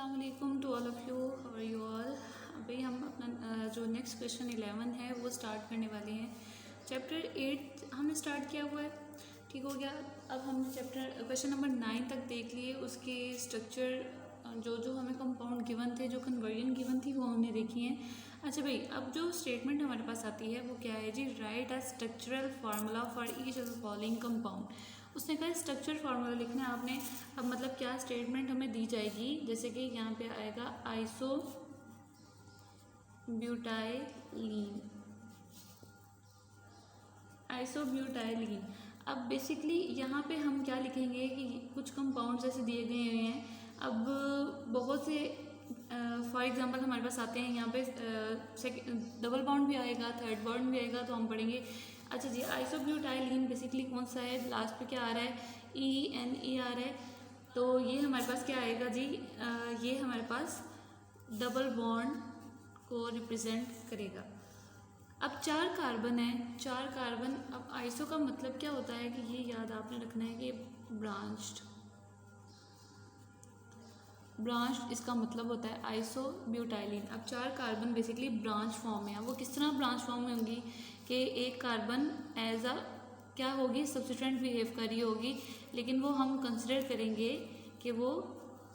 अस्सलाम to all of you, how are you all. अभी हम अपना जो नेक्स्ट क्वेश्चन 11 है वो स्टार्ट करने वाले हैं। चैप्टर 8 हमने स्टार्ट किया हुआ है, ठीक हो गया। अब हमने चैप्टर क्वेश्चन नंबर 9 तक देख लिए। उसके स्ट्रक्चर जो हमें कंपाउंड गिवन थे, जो कन्वर्जन गिवन थी, वो हमने देखी हैं। अच्छा भाई, अब जो स्टेटमेंट हमारे पास आती है वो क्या है जी? Write a structural formula for each of the following compound. उसने कहा स्ट्रक्चर फार्मूला लिखना है आपने। अब मतलब क्या स्टेटमेंट हमें दी जाएगी, जैसे कि यहाँ पे आएगा आइसो ब्यूटाइलीन, आइसोब्यूटाइलीन। अब बेसिकली यहाँ पे हम क्या लिखेंगे कि कुछ कंपाउंड्स ऐसे दिए गए हुए हैं। अब बहुत से फॉर एग्जांपल हमारे पास आते हैं, यहाँ पे डबल बॉन्ड भी आएगा, थर्ड बॉन्ड भी आएगा, तो हम पढ़ेंगे। अच्छा जी, आइसोब्यूटाइलीन बेसिकली कौन सा है? लास्ट पे क्या आ रहा है? ENE आ रहा है। तो ये हमारे पास क्या आएगा जी? ये हमारे पास डबल बॉन्ड को रिप्रेजेंट करेगा। अब 4 कार्बन है, 4 कार्बन। अब आइसो का मतलब क्या होता है कि ये याद आपने रखना है कि ब्रांच्ड, इसका मतलब होता है आइसोब्यूटाइलीन। अब 4 कार्बन बेसिकली ब्रांच फॉर्म में है। वो किस तरह ब्रांच फॉर्म में होंगी कि एक कार्बन एज अ क्या होगी? सब्स्टिट्यूएंट बिहेव कर रही होगी, लेकिन वो हम कंसिडर करेंगे कि वो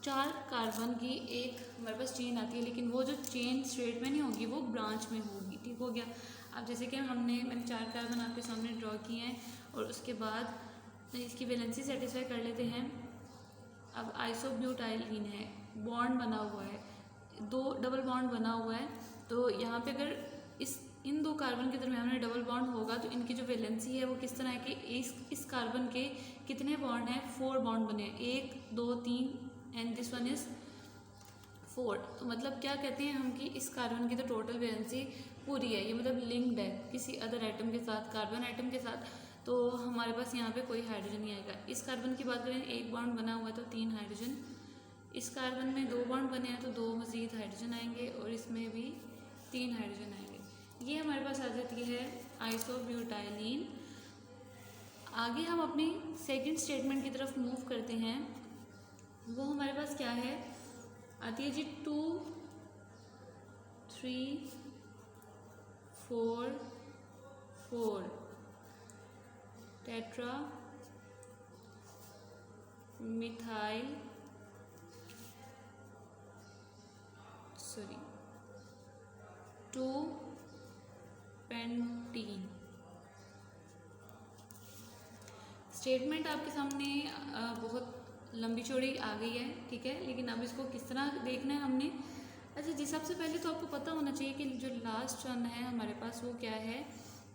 4 कार्बन की एक हमारे पास चेन आती है, लेकिन वो जो चेन स्ट्रेट में नहीं होगी, वो ब्रांच में होगी, ठीक हो गया। अब जैसे कि मैंने 4 कार्बन आपके सामने ड्रॉ किए हैं, और उसके बाद इसकी वैलेंसी सेटिस्फाई कर लेते हैं। अब आइसोब्यूटाइलीन है, बॉन्ड बना हुआ है, 2 डबल बॉन्ड बना हुआ है। तो यहाँ पे अगर इन 2 कार्बन के दरम्यान में डबल बॉन्ड होगा तो इनकी जो वैलेंसी है वो किस तरह है कि इस कार्बन के कितने बॉन्ड हैं? 4 बॉन्ड बने हैं, 1 2 3 एंड दिस वन इज 4। तो मतलब क्या कहते हैं हम कि इस कार्बन की तो टोटल वैलेंसी पूरी है, ये मतलब लिंक्ड है किसी अदर आइटम के साथ, कार्बन आइटम के साथ। तो हमारे पास यहाँ पे कोई हाइड्रोजन नहीं आएगा। इस कार्बन की बात करें, 1 बॉन्ड बना हुआ है तो 3 हाइड्रोजन। इस कार्बन में 2 बॉन्ड बने हैं तो 2 मज़ीद हाइड्रोजन आएंगे, और इसमें भी 3 हाइड्रोजन आएंगे। ये हमारे पास आ जाती है आइसोब्यूटाइलीन। आगे हम अपनी सेकंड स्टेटमेंट की तरफ मूव करते हैं। वो हमारे पास क्या है? आती है जी 2 3 4 4 टेट्रा मिथाइल 2 पेंटीन। स्टेटमेंट आपके सामने बहुत लंबी चौड़ी आ गई है, ठीक है, लेकिन अब इसको किस तरह देखना है हमने। अच्छा जी, सबसे पहले तो आपको पता होना चाहिए कि जो लास्ट वन है हमारे पास वो क्या है?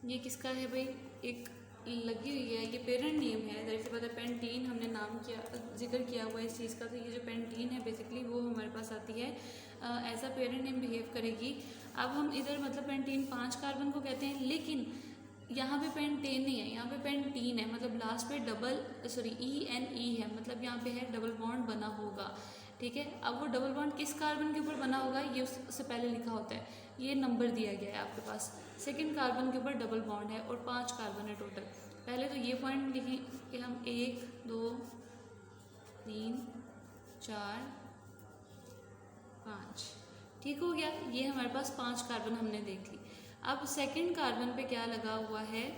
ये किसका है भाई? एक लगी हुई है, ये पेरेंट नेम है, जैसे से पता है पेंटीन, हमने नाम किया, जिक्र किया हुआ है इस चीज़ का। तो ये जो पेंटीन है बेसिकली वो हमारे पास आती है, as a parent name behave करेगी। अब हम इधर मतलब पेंटीन 5 कार्बन को कहते हैं, लेकिन यहाँ पे पेंटेन नहीं है, यहाँ पे पेंटीन है, मतलब लास्ट पे ENE है, मतलब यहाँ पे है डबल बॉन्ड बना होगा, ठीक है। अब वो डबल बॉन्ड किस कार्बन के ऊपर बना होगा ये उससे पहले लिखा होता है, ये नंबर दिया गया है आपके पास। सेकंड कार्बन के ऊपर डबल बॉन्ड है और 5 कार्बन है टोटल। पहले तो ये पॉइंट लिखें कि हम 1 2 3 4 5, ठीक हो गया। ये हमारे पास 5 कार्बन हमने देख ली। अब सेकंड कार्बन पे क्या लगा हुआ है?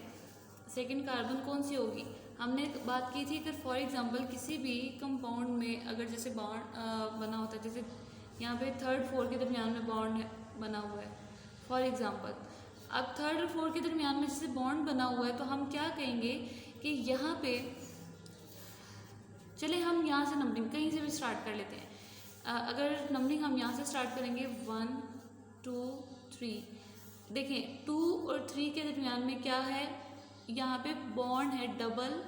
सेकंड कार्बन कौन सी होगी? हमने बात की थी अगर फॉर एग्जांपल किसी भी कंपाउंड में अगर जैसे बॉन्ड बना होता है, जैसे यहाँ पे 3rd 4 के दरमियान में बॉन्ड बना हुआ है फॉर एग्जांपल। अब 3rd और 4 के दरमियान में जैसे बॉन्ड बना हुआ है तो हम क्या कहेंगे कि यहाँ पे, चले हम यहाँ से नंबरिंग कहीं से भी स्टार्ट कर लेते हैं। अगर नंबरिंग हम यहाँ से स्टार्ट करेंगे 1 2 3, देखें 2 और 3 के दरमियान में क्या है? यहाँ पे बॉन्ड है, डबल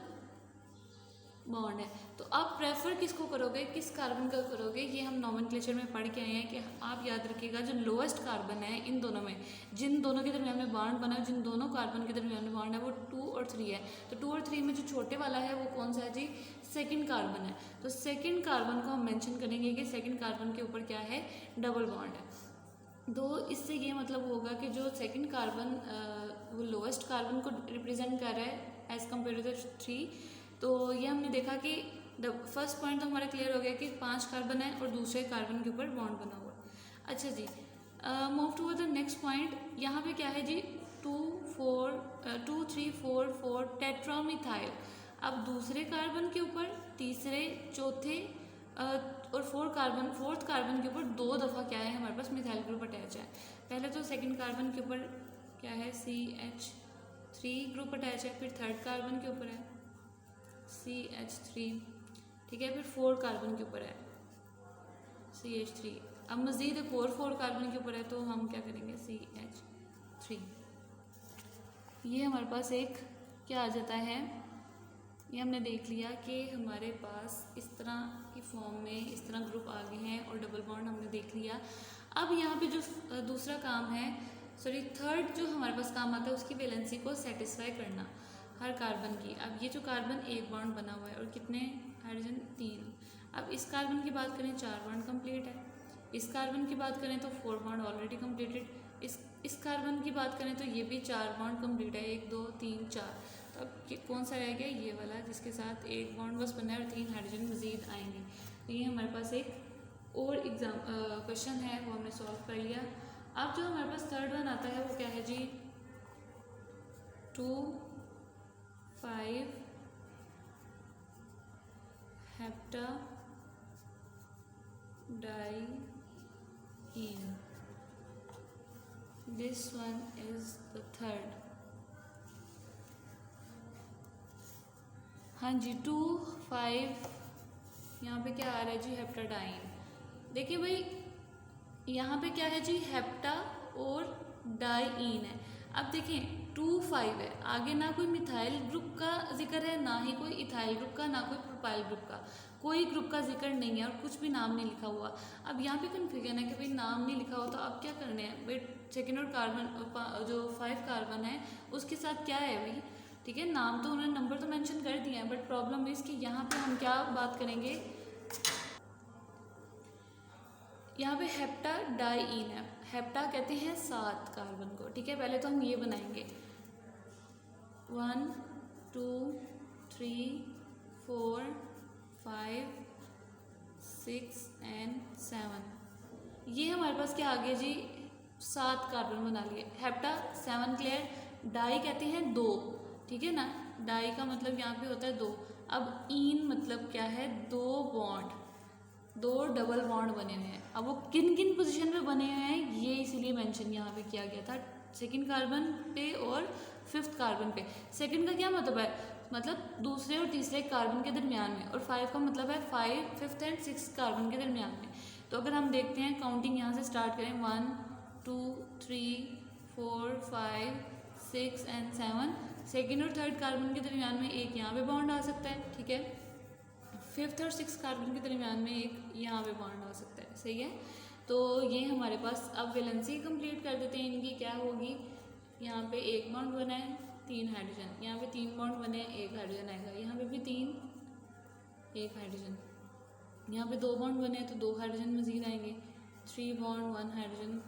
बॉन्ड है। तो आप प्रेफर किसको करोगे, किस कार्बन का करोगे? ये हम नॉमेनक्लेचर में पढ़ के आए हैं कि आप याद रखिएगा जो लोएस्ट कार्बन है इन दोनों में, जिन दोनों के दरमियान में बॉन्ड बना है, जिन दोनों कार्बन के दरमियान में बॉन्ड है, वो 2 और 3 है। तो 2 और 3 में जो छोटे वाला है वो कौन सा है जी? सेकंड कार्बन है। तो सेकंड कार्बन को हम मेंशन करेंगे कि सेकंड कार्बन के ऊपर क्या है? डबल बॉन्ड है। तो इससे ये मतलब होगा कि जो सेकंड कार्बन वो लोएस्ट कार्बन को रिप्रेजेंट कर रहा है एज़ कम्पेयर टू द 3। तो ये हमने देखा कि फर्स्ट पॉइंट तो हमारा क्लियर हो गया कि 5 कार्बन है और दूसरे कार्बन के ऊपर बॉन्ड बना हुआ है। अच्छा जी, move to the next point. यहाँ पे क्या है जी, 2 3 4 4 टेट्रामिथाइल। अब दूसरे कार्बन के ऊपर, तीसरे, चौथे और फोर्थ कार्बन के ऊपर 2 दफ़ा क्या है हमारे पास मिथाइल ग्रुप अटैच है। पहले तो सेकंड कार्बन के ऊपर क्या है, CH3 ग्रुप अटैच है, फिर थर्ड कार्बन के ऊपर है CH3, ठीक है, फिर फोर्थ कार्बन के ऊपर है CH3। अब मज़ीद एक और 4 कार्बन के ऊपर है तो हम क्या करेंगे, CH3। ये हमारे पास एक क्या आ जाता है, ये हमने देख लिया कि हमारे पास इस तरह की फॉर्म में इस तरह ग्रुप आ गए हैं और डबल बॉन्ड हमने देख लिया। अब यहाँ पे जो दूसरा काम है, थर्ड जो हमारे पास काम आता है उसकी वैलेंसी को सेटिस्फाई करना हर कार्बन की। अब ये जो कार्बन एक बॉन्ड बना हुआ है और कितने हाइड्रोजन, 3। अब इस कार्बन की बात करें 4 बॉन्ड कंप्लीट है, इस कार्बन की बात करें तो 4 बॉन्ड ऑलरेडी कंप्लीटेड, इस कार्बन की बात करें तो ये भी 4 बॉन्ड कंप्लीट है, 1 2 3 4। तो अब कौन सा रह गया, ये वाला जिसके साथ एक बॉन्ड बस बना है और 3 हाइड्रोजन मजीद आएंगे। तो ये हमारे पास एक और क्वेश्चन है वो हमने सॉल्व कर लिया। अब जो हमारे पास थर्ड वन आता है वो क्या है जी, 2 5 hepta diene. This one is the third। हाँ जी, 2 5 यहाँ पे क्या आ रहा है जी, हेप्टाडाइन। देखिए भाई यहाँ पे क्या है जी, हेप्टा और डाइईन है। अब देखें 2 5 है, आगे ना कोई मिथाइल ग्रुप का जिक्र है, ना ही कोई इथाइल ग्रुप का, ना कोई प्रोपाइल ग्रुप का, कोई ग्रुप का जिक्र नहीं है और कुछ भी नाम नहीं लिखा हुआ। अब यहाँ पे कन्फ्यूजन है कि भाई नाम नहीं लिखा हुआ तो अब क्या करने हैं भाई, सेकेंड और कार्बन जो 5 कार्बन है उसके साथ क्या है भाई, ठीक है, नाम तो उन्होंने नंबर तो मेंशन कर दिया है, बट प्रॉब्लम इस कि यहाँ पे हम क्या बात करेंगे, यहाँ पे हेप्टा डाइईन है। हेप्टा कहते हैं 7 कार्बन को, ठीक है। पहले तो हम ये बनाएंगे 1 2 3 4 5 6 एंड 7। ये हमारे पास क्या आ गया जी, 7 कार्बन बना लिए। हेप्टा 7 क्लियर, डाई कहते हैं 2, ठीक है ना, डाई का मतलब यहाँ पे होता है 2। अब ईन मतलब क्या है, 2 बॉन्ड, 2 डबल बॉन्ड बने हुए हैं। अब वो किन किन पोजीशन पे बने हुए हैं ये इसीलिए मेंशन यहाँ पे किया गया था, सेकंड कार्बन पे और 5th कार्बन पे। सेकंड का क्या मतलब है, मतलब दूसरे और तीसरे कार्बन के दरमियान में, और 5 का मतलब है 5th एंड 6th कार्बन के दरमियान में। तो अगर हम देखते हैं काउंटिंग यहाँ से स्टार्ट करें 1 2 3 4 5 6 एंड 7, सेकेंड और थर्ड कार्बन के दरमियान में एक यहाँ पे बॉन्ड आ सकता है, ठीक है। 5th और 6th कार्बन के दरमियान में एक यहाँ पे बॉन्ड आ सकता है, सही है। तो ये हमारे पास, अब वैलेंसी कंप्लीट कर देते हैं इनकी, क्या होगी, यहाँ पे एक बॉन्ड बना है 3 हाइड्रोजन, यहाँ पे 3 बॉन्ड बने हैं 1 हाइड्रोजन आएगा, यहाँ पे भी 3 1 हाइड्रोजन, यहाँ पे 2 बॉन्ड बने हैं तो 2 हाइड्रोजन मजीद आएंगे, 3 बॉन्ड 1 हाइड्रोजन,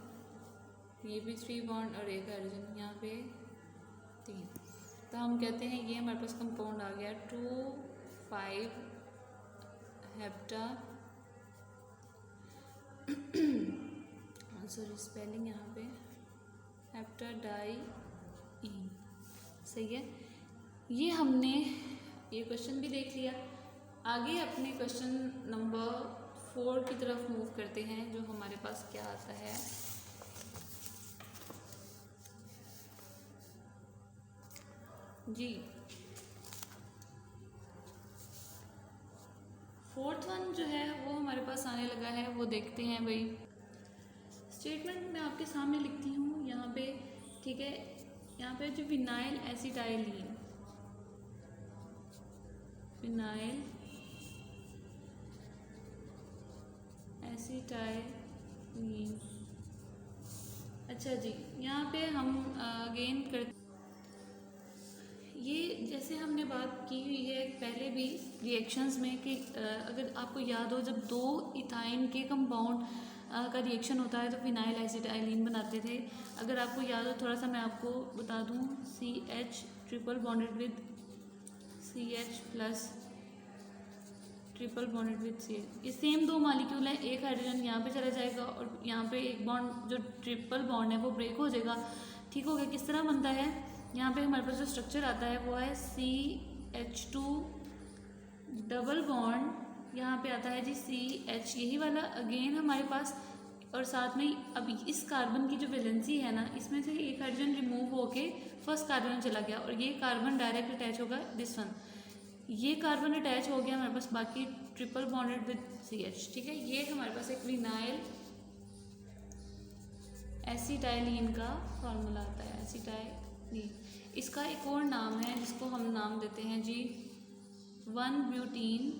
ये भी 3 बॉन्ड और 1 हाइड्रोजन, यहाँ पे 3। तो हम कहते हैं ये हमारे पास कंपाउंड आ गया 2 5 हेप्टा सॉरी स्पेलिंग यहाँ पे हेप्टाडाइईन, सही है। ये हमने ये क्वेश्चन भी देख लिया। आगे अपने क्वेश्चन नंबर 4 की तरफ मूव करते हैं, जो हमारे पास क्या आता है। जी 4th वन जो है वो हमारे पास आने लगा है, वो देखते हैं भाई। स्टेटमेंट मैं आपके सामने लिखती हूँ यहाँ पे, ठीक है। यहाँ पे जो विनाइल एसिटाइलिन, विनाइल एसिटाइलिन, अच्छा जी, यहाँ पे हम अगेन करते, ये जैसे हमने बात की हुई है पहले भी रिएक्शंस में कि अगर आपको याद हो, जब 2 इथाइन के कंपाउंड का रिएक्शन होता है तो फिनाइल एसिटाइलिन बनाते थे। अगर आपको याद हो, थोड़ा सा मैं आपको बता दूं, CH triple bonded with CH plus triple bonded with CH। ये सेम दो मॉलिक्यूल है, एक हाइड्रोजन यहाँ पे चला जाएगा और यहाँ पे एक बॉन्ड जो ट्रिपल बॉन्ड है वो ब्रेक हो जाएगा। ठीक हो गया। किस तरह बनता है, यहाँ पे हमारे पास जो स्ट्रक्चर आता है वो है CH2 डबल बॉन्ड, यहाँ पे आता है जी CH, यही वाला अगेन हमारे पास, और साथ में अब इस कार्बन की जो वैलेंसी है ना, इसमें से एक हाइड्रोजन रिमूव होके फर्स्ट कार्बन चला गया और ये कार्बन डायरेक्ट अटैच होगा दिस वन, ये कार्बन अटैच हो गया हमारे पास, बाकी ट्रिपल बॉन्डेड विद CH। ठीक है, ये हमारे पास एक विनाइल एसिटाइलिन का फॉर्मूला आता है, एसिटाइलिन। इसका एक और नाम है जिसको हम नाम देते हैं जी 1 ब्यूटीन,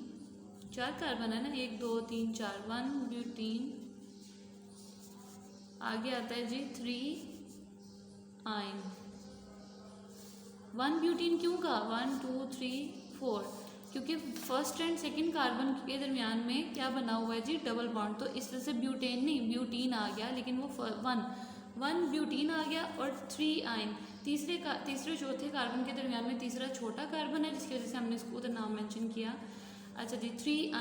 4 कार्बन है ना, 1 2 3 4, 1 ब्यूटीन, आगे आता है जी 3 आइन। 1 ब्यूटीन क्यों का 1 2 3 4, क्योंकि फर्स्ट एंड सेकंड कार्बन के दरमियान में क्या बना हुआ है जी, डबल बॉन्ड, तो इस तरह से ब्यूटेन नहीं ब्यूटीन आ गया, लेकिन वो 1 ब्यूटीन आ गया और 3 आइन, तीसरे चौथे कार्बन के दरमियान में तीसरा छोटा कार्बन है जिसकी वजह से हमने इसको उधर नाम मेंशन किया। अच्छा जी, 3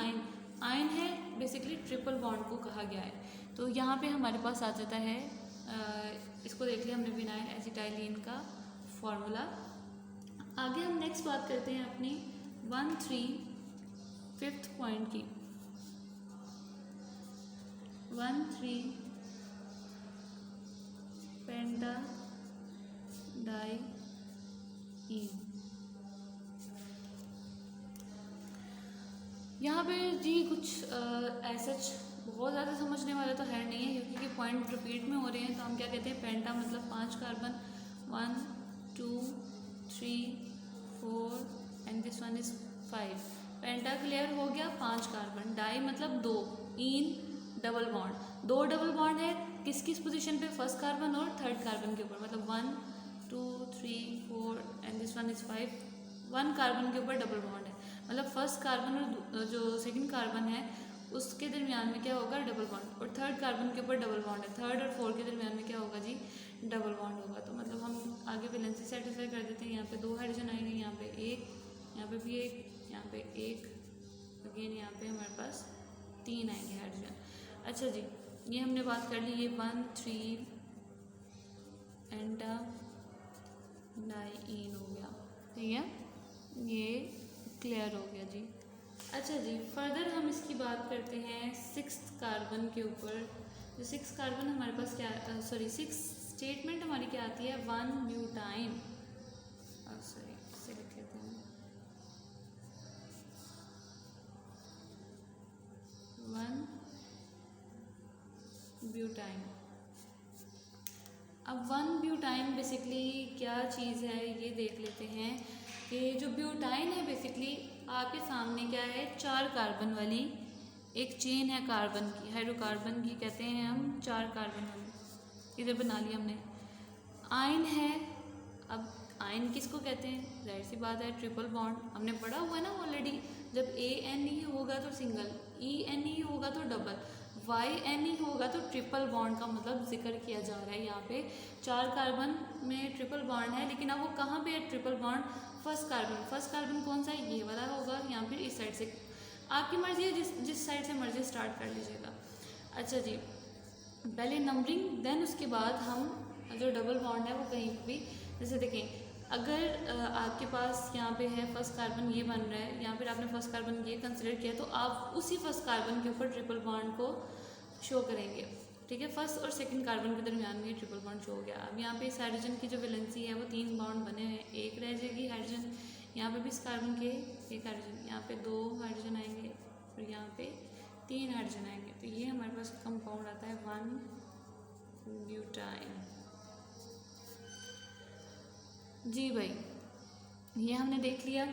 आइन है, बेसिकली ट्रिपल बॉन्ड को कहा गया है। तो यहाँ पे हमारे पास आ जाता है, इसको देख लिया हमने विनाइल एसिटाइलिन का फॉर्मूला। आगे हम नेक्स्ट बात करते हैं अपनी 5th पॉइंट की। 1,3 पेंटाडाइईन। यहाँ पे जी कुछ ऐसा बहुत ज़्यादा समझने वाला तो है नहीं है, क्योंकि पॉइंट रिपीट में हो रहे हैं। तो हम क्या कहते हैं, पेंटा मतलब 5 carbon, 1 2 3 4 and this one is 5। Penta clear हो गया, 5 कार्बन। डाई मतलब 2, in double bond, 2 double bond है किस किस पोजीशन पे, फर्स्ट कार्बन और थर्ड कार्बन के ऊपर, मतलब 1 2 3 4 and this one is 5, 1 carbon के ऊपर डबल बॉन्ड है, मतलब फर्स्ट कार्बन और जो सेकंड कार्बन है उसके दरमियान में क्या होगा, डबल बॉन्ड, और थर्ड कार्बन के ऊपर डबल बॉन्ड है, थर्ड और फोर्थ के दरमियान में क्या होगा जी, डबल बॉन्ड होगा। तो मतलब हम आगे वैलेंसी सेटिस्फाई कर देते हैं। यहाँ पे 2 हाइड्रोजन आएंगे, यहाँ पे 1, यहाँ पे भी 1, यहाँ पे 1, अगेन यहाँ पे हमारे पास 3 आएंगे हाइड्रोजन। अच्छा जी, ये हमने बात कर ली, ये 1,3 पेंटाडाइईन हो गया, ठीक है, ये क्लियर हो गया जी। अच्छा जी, फर्दर हम इसकी बात करते हैं 6th कार्बन के ऊपर। जो 6 कार्बन हमारे पास क्या, 6 स्टेटमेंट हमारी क्या आती है, 1 ब्यूटाइन, सॉरी इसे लिख लेते हैं, 1 ब्यूटाइन। अब 1 ब्यूटाइन बेसिकली क्या चीज़ है ये देख लेते हैं कि जो ब्यूटाइन है बेसिकली आपके सामने क्या है, 4 कार्बन वाली एक चेन है कार्बन की, हाइड्रोकार्बन की कहते हैं हम, 4 कार्बन वाली, इधर बना लिया हमने। आयन है, अब आयन किसको कहते हैं, जाहिर सी बात है ट्रिपल बॉन्ड, हमने पढ़ा हुआ है ना ऑलरेडी, जब ANE होगा तो सिंगल, ENE होगा तो डबल, YNE होगा तो ट्रिपल बॉन्ड का मतलब जिक्र किया जा रहा है। यहाँ पे 4 कार्बन में ट्रिपल बॉन्ड है, लेकिन अब वो कहाँ पे है ट्रिपल बॉन्ड, फर्स्ट कार्बन कौन सा है, ये वाला होगा, या फिर इस साइड से, आपकी मर्जी है, जिस साइड से मर्जी स्टार्ट कर लीजिएगा। अच्छा जी, पहले नंबरिंग, देन उसके बाद हम जो डबल बॉन्ड है वो कहीं भी, जैसे देखें अगर आपके पास यहाँ पे है फर्स्ट कार्बन ये बन रहा है, यहाँ पर आपने फर्स्ट कार्बन ये कंसिडर किया, तो आप उसी फर्स्ट कार्बन के ऊपर ट्रिपल बॉन्ड को शो करेंगे, ठीक है। फर्स्ट और सेकंड कार्बन के दरमियान में ट्रिपल बॉन्ड शो हो गया। अब यहाँ पे इस हाइड्रोजन की जो वैलेंसी है वो 3 बॉन्ड बने हैं, एक रह जाएगी हाइड्रोजन, यहाँ पे भी इस कार्बन के एक हाइड्रोजन, यहाँ पे 2 हाइड्रोजन आएंगे और यहाँ पे 3 हाइड्रोजन आएंगे। तो ये हमारे पास कंपाउंड आता है 1 ब्यूटाइन। जी भाई, ये हमने देख लिया।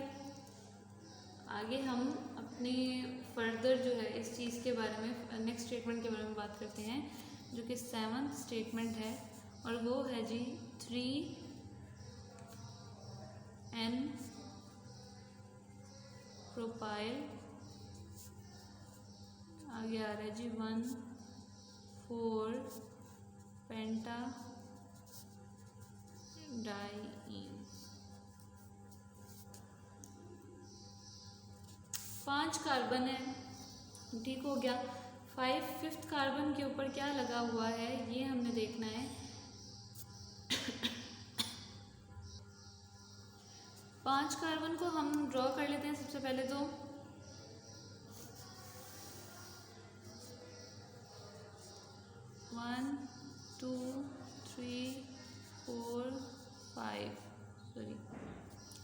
आगे हम अपने फर्दर जो है इस चीज़ के बारे में, नेक्स्ट स्टेटमेंट के बारे में बात करते हैं, जो कि 7th स्टेटमेंट है, और वो है जी 3N प्रोपाइल, आगे आ रहा है जी 1,4 पेंटाडाइईन। 5 कार्बन है, ठीक हो गया। 5th कार्बन के ऊपर क्या लगा हुआ है ये हमने देखना है। 5 कार्बन को हम ड्रॉ कर लेते हैं सबसे पहले तो। One two three four five, sorry,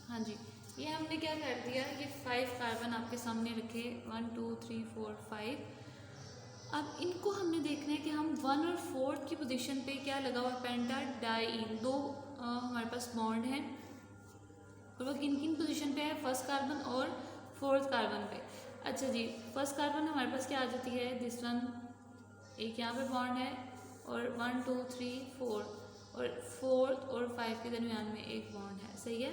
हाँ जी, ये हमने क्या कर दिया, ये 5 कार्बन आपके सामने रखे, 1 2 3 4 5। अब इनको हमने देखना है कि हम 1 और 4 की पोजीशन पे क्या लगा हुआ, पेंटाडाईन, दो हमारे पास बॉन्ड हैं और वो किन किन पोजीशन पे है, 1st कार्बन और 4th कार्बन पे। अच्छा जी, 1st कार्बन हमारे पास क्या आ जाती है, दिस वन, एक यहाँ पे बॉन्ड है और 1 2 3 4 और 4th और 5 के दरमियान में एक बॉन्ड है, सही है,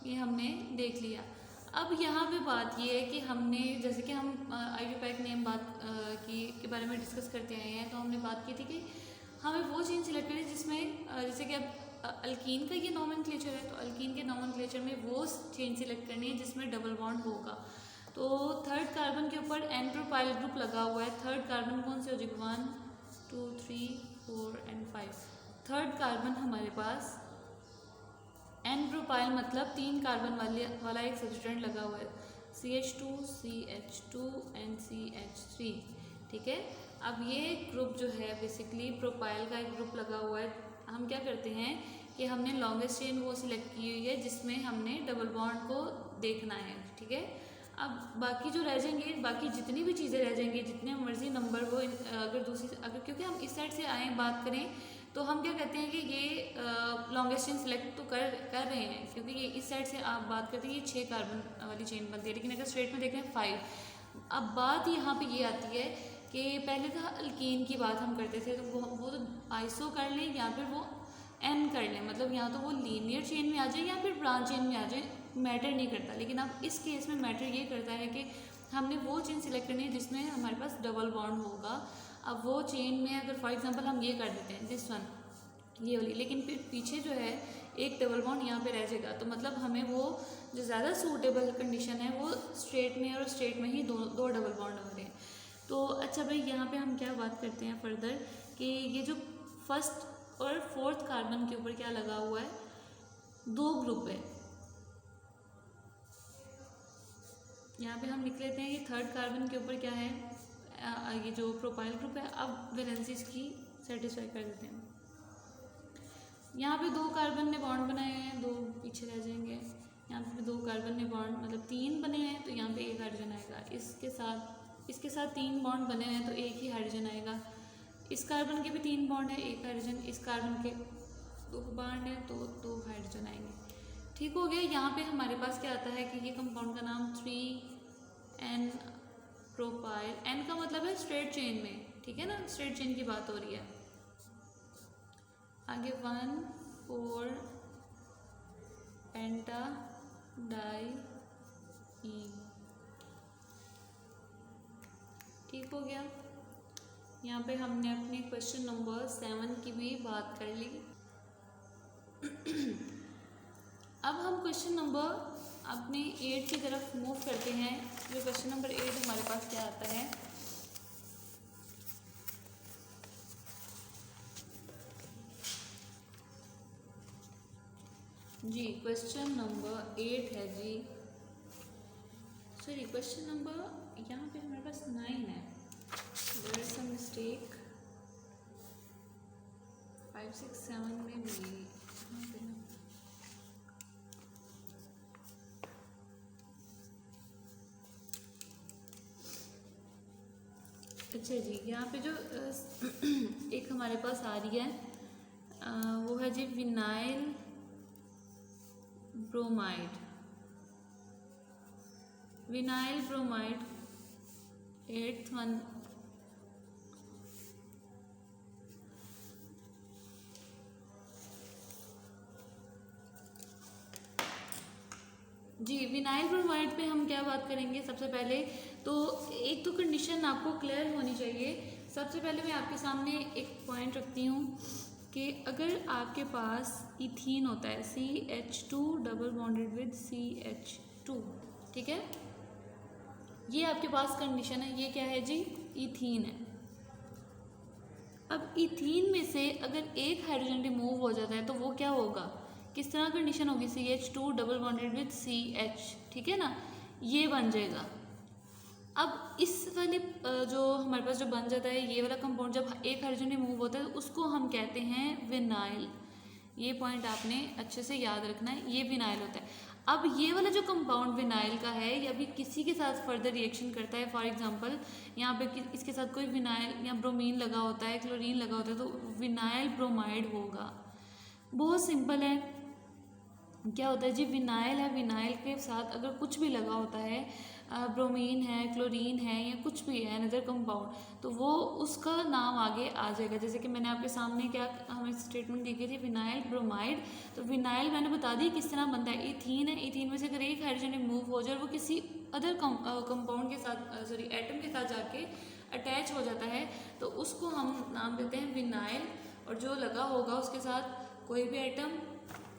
ये हमने देख लिया। अब यहाँ पे बात ये है कि हमने जैसे कि हम आईयूपैक नेम बात के बारे में डिस्कस करते आए हैं, तो हमने बात की थी कि हमें वो चेन सिलेक्ट करें जिसमें जैसे कि अब अल्कीन का ये नोमेनक्लेचर है, तो अल्कीन के नोमेनक्लेचर में वो चेन सिलेक्ट करनी है जिसमें डबल बॉन्ड होगा। तो 3rd कार्बन के ऊपर एन प्रोपाइल ग्रुप लगा हुआ है, 3rd कार्बन कौन से हो जाएगा, 1 2 3 4 एंड 5। 3rd कार्बन हमारे पास एन प्रोपाइल मतलब 3 कार्बन वाला एक सब्सटेंट लगा हुआ है, CH2 CH2 एंड CH3, ठीक है। अब ये ग्रुप जो है बेसिकली प्रोपाइल का एक ग्रुप लगा हुआ है। हम क्या करते हैं कि हमने लॉन्गेस्ट चेन वो सिलेक्ट की हुई है जिसमें हमने डबल बॉन्ड को देखना है, ठीक है। अब बाकी जो रह जाएंगे, बाकी जितनी भी चीज़ें रह जाएंगी, जितने मर्जी नंबर वो अगर क्योंकि हम इस साइड से आए बात करें तो हम क्या कहते हैं कि ये लॉन्गेस्ट चेन सिलेक्ट तो कर रहे हैं, क्योंकि ये इस साइड से आप बात करते हैं ये 6 कार्बन वाली चेन बनती है, लेकिन अगर स्ट्रेट में देखें 5। अब बात यहाँ पे ये आती है कि पहले था अल्कीन की बात हम करते थे, तो वो तो आइसो कर लें या फिर वो एन कर लें, मतलब यहाँ तो वो लीनियर चेन में आ जाए या फिर ब्रांच चेन में आ जाए, मैटर नहीं करता। लेकिन अब इस केस में मैटर ये करता है कि हमने वो चेन सिलेक्ट करनी है जिसमें हमारे पास डबल बॉन्ड होगा। अब वो चेन में अगर फॉर एग्जांपल हम ये कर देते हैं दिस वन, ये वाली, लेकिन फिर पीछे जो है एक डबल बॉन्ड यहाँ पे रह जाएगा, तो मतलब हमें वो जो ज़्यादा सूटेबल कंडीशन है वो स्ट्रेट में और स्ट्रेट में ही दो डबल बॉन्ड हो रहे हैं। तो अच्छा भाई, यहाँ पे हम क्या बात करते हैं फर्दर कि ये जो 1st और 4th कार्बन के ऊपर क्या लगा हुआ है, 2 ग्रुप है। यहाँ पे हम लिख लेते हैं कि 3rd कार्बन के ऊपर क्या है, ये जो प्रोपाइल ग्रुप है। अब वैलेंसीज की सेटिस्फाई कर देते हैं। यहाँ पे 2 कार्बन ने बॉन्ड बनाए हैं, 2 पीछे रह जाएंगे। यहाँ पे 2 कार्बन ने बॉन्ड मतलब 3 बने हैं, तो यहाँ पे एक हाइड्रोजन आएगा। इसके साथ 3 बॉन्ड बने हैं तो एक ही हाइड्रोजन आएगा। इस कार्बन के भी 3 बॉन्ड है, एक हाइड्रोजन। इस कार्बन के 2 बॉन्ड है तो 2 हाइड्रोजन आएंगे, ठीक हो गया। यहाँ पे हमारे पास क्या आता है कि ये कंपाउंड का नाम 3N प्रोपाइल, N का मतलब है स्ट्रेट चेन में, ठीक है ना, स्ट्रेट चेन की बात हो रही है। आगे 1 4 पेंटाडाईन, ठीक हो गया। यहाँ पे हमने अपने क्वेश्चन नंबर 7 की भी बात कर ली। अब हम क्वेश्चन नंबर अपने 8 की तरफ मूव करते हैं। जो क्वेश्चन नंबर 8 हमारे पास क्या आता है, जी क्वेश्चन नंबर 8 है जी, सॉरी क्वेश्चन नंबर यहाँ पे हमारे पास 9 है, देयर इज सम मिस्टेक। 5 6 7 में भी अच्छा जी, यहाँ पे जो एक हमारे पास आ रही है वो है जी vinyl bromide. Vinyl bromide 8th one, जी विनाइल ब्रोमाइड पे हम क्या बात करेंगे। सबसे पहले तो एक तो कंडीशन आपको क्लियर होनी चाहिए। सबसे पहले मैं आपके सामने एक पॉइंट रखती हूँ कि अगर आपके पास इथीन होता है CH2 double bonded with CH2, ठीक है, ये आपके पास कंडीशन है, ये क्या है जी, इथीन है। अब इथीन में से अगर एक हाइड्रोजन रिमूव हो जाता है तो वो क्या होगा, किस तरह कंडीशन होगी, CH2 double bonded with CH, ठीक है ना, ये बन जाएगा। अब इस वाले जो हमारे पास जो बन जाता है ये वाला कंपाउंड, जब एक हाइड्रोजन रिमूव होता है तो उसको हम कहते हैं विनाइल। ये पॉइंट आपने अच्छे से याद रखना है, ये विनाइल होता है। अब ये वाला जो कंपाउंड विनाइल का है, ये अभी किसी के साथ फर्दर रिएक्शन करता है, फॉर एग्जांपल यहाँ पे इसके साथ कोई विनाइल या ब्रोमीन लगा होता है, क्लोरीन लगा होता है, तो विनाइल ब्रोमाइड होगा। बहुत सिंपल है। क्या होता है जी, विनाइल है, विनाइल के साथ अगर कुछ भी लगा होता है, ब्रोमीन है, क्लोरीन है, या कुछ भी है अनदर कंपाउंड, तो वो उसका नाम आगे आ जाएगा। जैसे कि मैंने आपके सामने क्या हमें स्टेटमेंट दी गई थी, विनाइल ब्रोमाइड। तो विनाइल मैंने बता दी किस तरह बनता है, इथीन है, इथीन में से अगर एक हाइड्रोजन रिमूव हो जाए और वो किसी अदर कंपाउंड के साथ, सॉरी एटम के साथ जाके अटैच हो जाता है, तो उसको हम नाम देते हैं विनाइल, और जो लगा होगा उसके साथ कोई भी एटम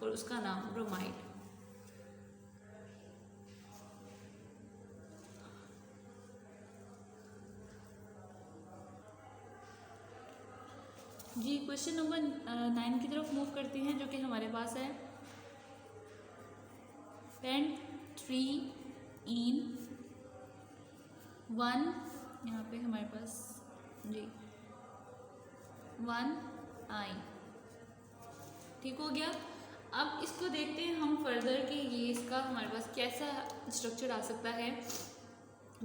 और उसका नाम ब्रोमाइड। जी क्वेश्चन नंबर 9 की तरफ मूव करते हैं, जो कि हमारे पास है पेंट3इन 1, यहाँ पे हमारे पास जी 1 आइन, ठीक हो गया। अब इसको देखते हैं हम फर्दर कि ये इसका हमारे पास कैसा स्ट्रक्चर आ सकता है।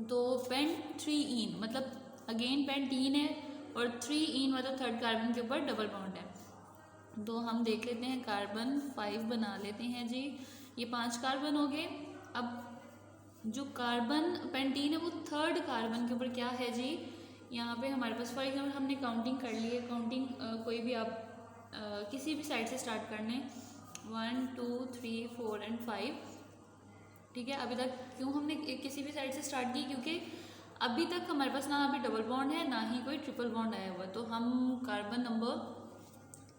तो पेंट3इन मतलब अगेन पेंटीन है, और 3इन मतलब थर्ड कार्बन के ऊपर डबल बॉन्ड है। तो हम देख लेते हैं, कार्बन 5 बना लेते हैं जी, ये 5 कार्बन हो गए। अब जो कार्बन पेंटीन है वो थर्ड कार्बन के ऊपर क्या है जी, यहाँ पे हमारे पास फॉर एग्जाम्पल हमने काउंटिंग कर ली है, काउंटिंग कोई भी आप किसी भी साइड से स्टार्ट कर लें, 1 2 3 4 एंड 5, ठीक है। अभी तक क्यों हमने किसी भी साइड से स्टार्ट की, क्योंकि अभी तक हमारे पास ना अभी डबल बॉन्ड है ना ही कोई ट्रिपल बॉन्ड आया हुआ, तो हम कार्बन नंबर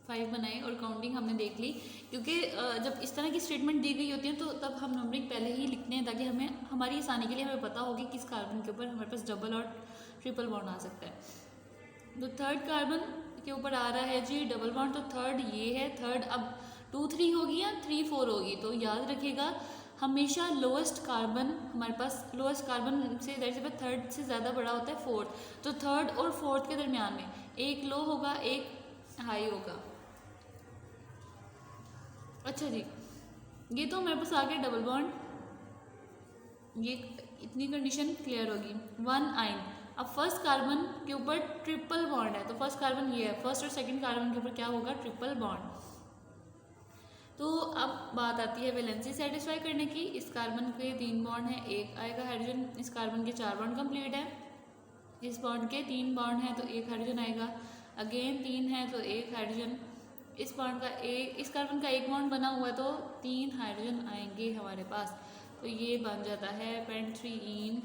5 बनाए और काउंटिंग हमने देख ली। क्योंकि जब इस तरह की स्टेटमेंट दी गई होती है तो तब हम नंबरिंग पहले ही लिखते हैं, ताकि हमें हमारी आसानी के लिए हमें पता होगी किस कार्बन के ऊपर हमारे पास डबल और ट्रिपल बॉन्ड आ सकता है। तो थर्ड कार्बन के ऊपर आ रहा है जी डबल बॉन्ड, तो थर्ड ये है, थर्ड अब 2 3 होगी या 3 4 होगी, तो याद रखिएगा हमेशा लोएस्ट कार्बन हमारे पास, लोएस्ट कार्बन से दैट से थर्ड से ज़्यादा बड़ा होता है फोर्थ, तो थर्ड और फोर्थ के दरमियान में एक लो होगा एक हाई होगा। अच्छा जी, ये तो हमारे पास आ गया डबल बॉन्ड, ये इतनी कंडीशन क्लियर होगी। 1 आइन, अब फर्स्ट कार्बन के ऊपर ट्रिपल बॉन्ड है, तो फर्स्ट कार्बन ये है, फर्स्ट और सेकंड कार्बन के ऊपर क्या होगा, ट्रिपल बॉन्ड। तो अब बात आती है वैलेंसी सेटिस्फाई करने की। इस कार्बन के 3 बॉन्ड है, एक आएगा हाइड्रोजन, इस कार्बन के 4 बॉन्ड कंप्लीट है, इस बॉन्ड के 3 बॉन्ड है तो एक हाइड्रोजन आएगा, अगेन 3 है तो एक हाइड्रोजन, इस बॉन्ड का एक, इस कार्बन का एक बॉन्ड बना हुआ है तो 3 हाइड्रोजन आएंगे हमारे पास। तो ये बन जाता है पेंट3इन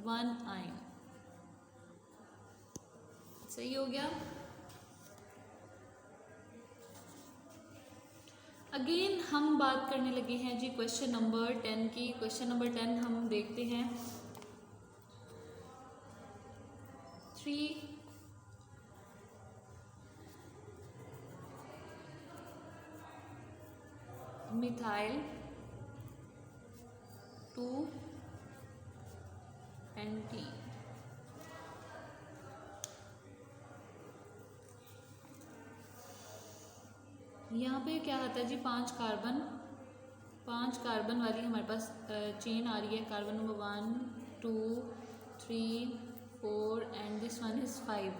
1 आइन, सही हो गया। अगेन हम बात करने लगे हैं जी क्वेश्चन नंबर 10 की। क्वेश्चन नंबर 10 हम देखते हैं 3 मिथाइल 2 पेंटीन। यहाँ पे क्या आता है जी, 5 कार्बन वाली हमारे पास चेन आ रही है, carbon number 1 2 3 4 and this one is 5।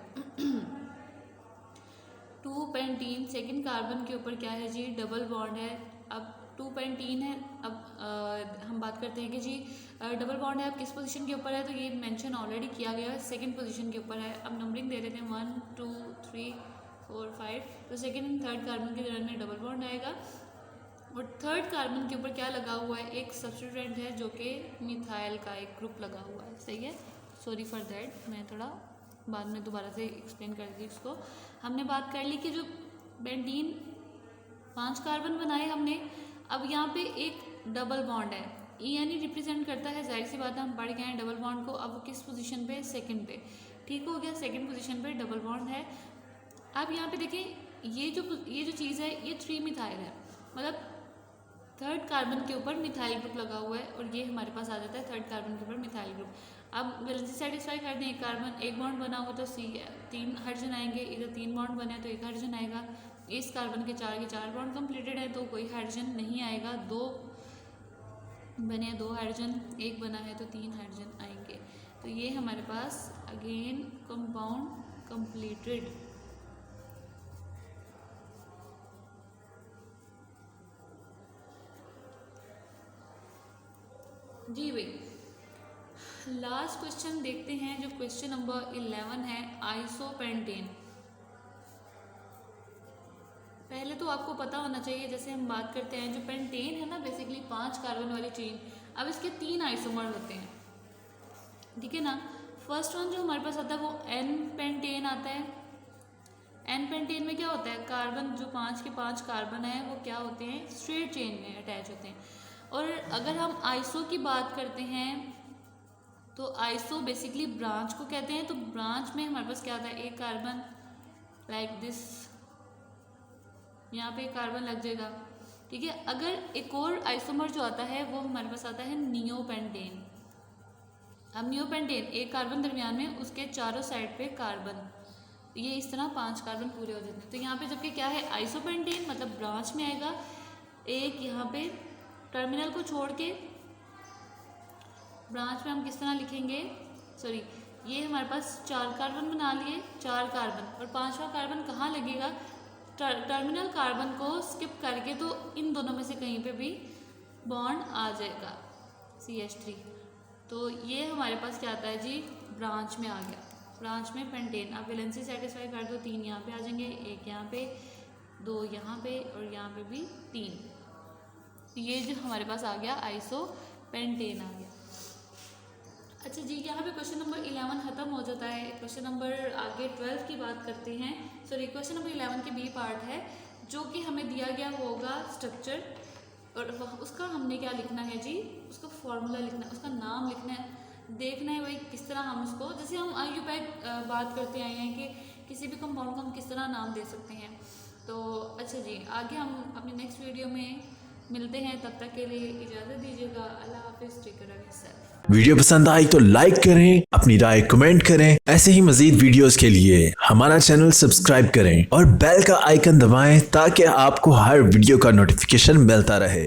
2 pentene second carbon के ऊपर क्या है जी, डबल बॉन्ड है। अब 2 पेंटीन है, अब हम बात करते हैं कि जी डबल बॉन्ड है, अब किस पोजीशन के ऊपर है, तो ये मेंशन ऑलरेडी किया गया है, सेकंड पोजीशन के ऊपर है। अब नंबरिंग दे देते हैं 1 2 3 4 5, तो सेकेंड एंड थर्ड कार्बन के दरमियान में डबल बॉन्ड आएगा। और थर्ड कार्बन के ऊपर क्या लगा हुआ है, एक सब्स्टिट्यूएंट है जो कि मिथाइल का एक ग्रुप लगा हुआ है, सही है। सॉरी फॉर दैट, मैं थोड़ा बाद में दोबारा से एक्सप्लेन कर दी उसको। हमने बात कर ली कि जो बेंजीन 5 कार्बन बनाए हमने, अब यहाँ पे एक डबल बॉन्ड है, ई यानी रिप्रेजेंट करता है, जाहिर सी बात है हम पढ़ गए हैं डबल बॉन्ड को। अब वो किस पोजीशन पे, सेकंड पे, ठीक हो गया, सेकंड पोजीशन पे डबल बॉन्ड है। अब यहाँ पे देखें ये जो चीज़ है ये 3 मिथाइल है, मतलब थर्ड कार्बन के ऊपर मिथाइल ग्रुप लगा हुआ है और ये हमारे पास आ जाता है थर्ड कार्बन के ऊपर मिथाइल ग्रुप। अब वैलेंसी सेटिस्फाई कर दें, एक कार्बन एक बॉन्ड बना हुआ तो सी 3 हाइड्रोजन आएंगे, इधर 3 बॉन्ड बने तो 1 हाइड्रोजन आएगा। इस कार्बन के 4 बॉन्ड कंप्लीटेड है तो कोई हाइड्रोजन नहीं आएगा, 2 बने 2 हाइड्रोजन, 1 बना है तो 3 हाइड्रोजन आएंगे। तो ये हमारे पास अगेन कंपाउंड कंप्लीटेड। जी भाई, लास्ट क्वेश्चन देखते हैं जो क्वेश्चन नंबर 11 है, आइसोपेंटेन। पहले तो आपको पता होना चाहिए, जैसे हम बात करते हैं जो पेंटेन है ना बेसिकली 5 कार्बन वाली चेन, अब इसके 3 आइसोमर होते हैं, ठीक है ना। फर्स्ट वन जो हमारे पास आता है वो एन पेंटेन आता है। एन पेंटेन में क्या होता है, कार्बन जो 5 के 5 कार्बन है वो क्या होते हैं, स्ट्रेट चेन में अटैच होते हैं। और अगर हम आइसो की बात करते हैं तो आइसो बेसिकली ब्रांच को कहते हैं। तो ब्रांच में हमारे पास क्या आता है, एक कार्बन लाइक दिस, यहाँ पे कार्बन लग जाएगा, ठीक है। अगर एक और आइसोमर जो आता है वो हमारे पास आता है नियोपेंटेन। अब नियोपेंटेन एक कार्बन दरमियान में, उसके चारों साइड पे कार्बन, ये इस तरह 5 कार्बन पूरे हो जाते हैं। तो यहाँ पे जबकि क्या है, आइसोपेंटेन मतलब ब्रांच में आएगा, एक यहाँ पे टर्मिनल को छोड़ के ब्रांच में हम किस तरह लिखेंगे, सॉरी ये हमारे पास 4 कार्बन बना लिए, 4 कार्बन, और 5वां कार्बन कहाँ लगेगा, टर्मिनल कार्बन को स्किप करके, तो इन दोनों में से कहीं पे भी बॉन्ड आ जाएगा CH3। तो ये हमारे पास क्या आता है जी, ब्रांच में आ गया, ब्रांच में पेंटेन। अब वैलेंसी सेटिस्फाई कर दो, 3 यहाँ पे आ जाएंगे, 1 यहाँ पे, 2 यहाँ पे और यहाँ पे भी 3। ये जो हमारे पास आ गया आइसोपेंटेन आ गया। अच्छा जी, यहाँ पे क्वेश्चन नंबर 11 खत्म हो जाता है। क्वेश्चन नंबर आगे 12 की बात करते हैं। सॉरी, क्वेश्चन नंबर 11 के बी पार्ट है जो कि हमें दिया गया होगा स्ट्रक्चर, और उसका हमने क्या लिखना है जी, उसका फॉर्मूला लिखना है, उसका नाम लिखना है, देखना है भाई किस तरह हम उसको, जैसे हम IUPAC बात करते आए हैं कि किसी भी कंपाउंड को हम किस तरह नाम दे सकते हैं। तो अच्छा जी, आगे हम अपनी नेक्स्ट वीडियो में मिलते हैं, तब तक के लिए इजाज़त दीजिएगा। अल्लाह हाफिज़, take care of yourself. Video पसंद आई तो लाइक करें, अपनी राय कमेंट करें। ऐसे ही मजीद वीडियोस के लिए हमारा चैनल सब्सक्राइब करें और बेल का आइकन दबाएं ताकि आपको हर वीडियो का नोटिफिकेशन मिलता रहे।